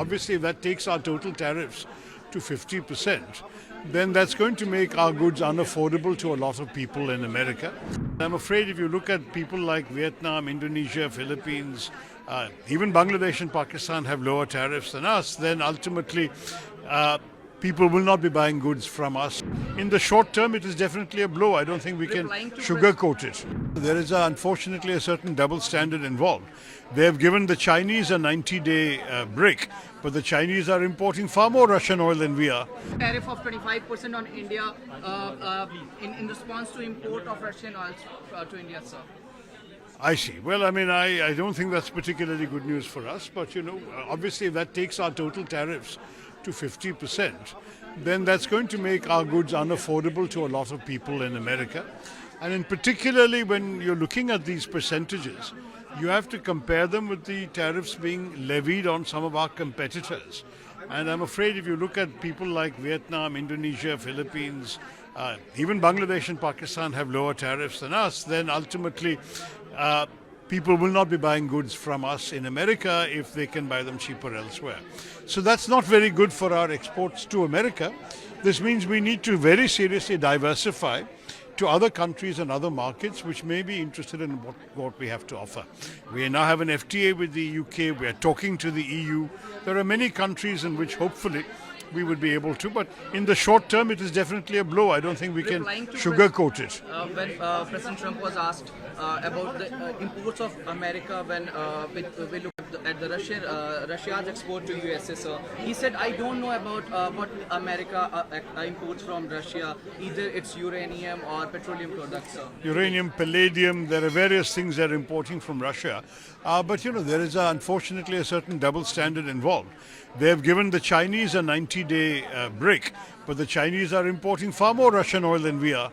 Obviously, if that takes our total tariffs to 50%, then that's going to make our goods unaffordable to a lot of people in America. I'm afraid if you look at people like Vietnam, Indonesia, Philippines, even Bangladesh and Pakistan have lower tariffs than us, then ultimately people will not be buying goods from us. In the short term, it is definitely a blow. I don't think we can sugarcoat it. There is unfortunately a certain double standard involved. They have given the Chinese a 90-day break, but the Chinese are importing far more Russian oil than we are. Tariff of 25% on India in response to import of Russian oil to India, sir. I see. Well, I mean, I don't think that's particularly good news for us, but obviously if that takes our total tariffs to 50%, then that's going to make our goods unaffordable to a lot of people in America. And in particularly when you're looking at these percentages, you have to compare them with the tariffs being levied on some of our competitors. And I'm afraid if you look at people like Vietnam, Indonesia, Philippines, even Bangladesh and Pakistan have lower tariffs than us, then ultimately people will not be buying goods from us in America if they can buy them cheaper elsewhere. So that's not very good for our exports to America. This means we need to very seriously diversify to other countries and other markets which may be interested in what we have to offer. We now have an FTA with the UK, we are talking to the EU. There are many countries in which hopefully we would be able to, but in the short term it is definitely a blow. I don't think we can sugarcoat it. When President Trump was asked about the imports of America, when we look at the Russia's export to USA, sir, he said, I don't know about what America imports from Russia, either it's uranium or petroleum products, sir. Uranium, palladium, there are various things they're importing from Russia. But there is unfortunately a certain double standard involved. They have given the Chinese a 90-day break, but the Chinese are importing far more Russian oil than we are.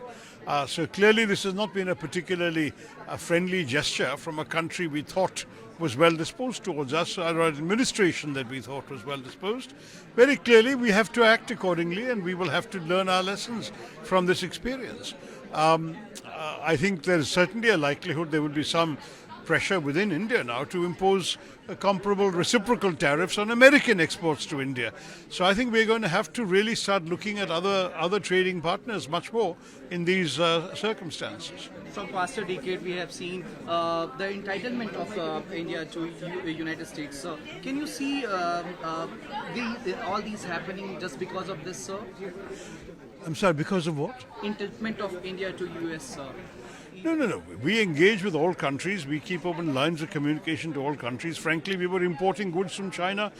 So clearly this has not been a particularly friendly gesture from a country we thought was well disposed towards us, or an administration that we thought was well disposed. Very clearly we have to act accordingly, and we will have to learn our lessons from this experience. I think there is certainly a likelihood there will be some pressure within India now to impose comparable reciprocal tariffs on American exports to India. So I think we're going to have to really start looking at other trading partners much more in these circumstances. From past a decade, we have seen the entitlement of India to the United States. So can you see all these happening just because of this, sir? I'm sorry, because of what? Entitlement of India to US, sir. No. We engage with all countries. We keep open lines of communication to all countries. Frankly, we were importing goods from China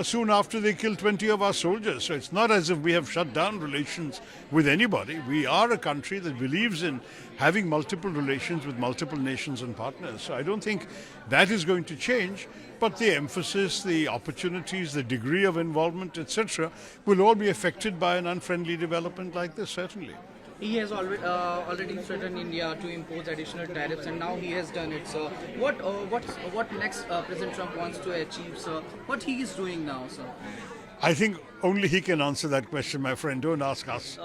soon after they killed 20 of our soldiers. So it's not as if we have shut down relations with anybody. We are a country that believes in having multiple relations with multiple nations and partners. So I don't think that is going to change. But the emphasis, the opportunities, the degree of involvement, etc., will all be affected by an unfriendly development like this, certainly. He has already threatened India to impose additional tariffs, and now he has done it. So, what next President Trump wants to achieve, sir? What he is doing now, sir? I think only he can answer that question, my friend. Don't ask us.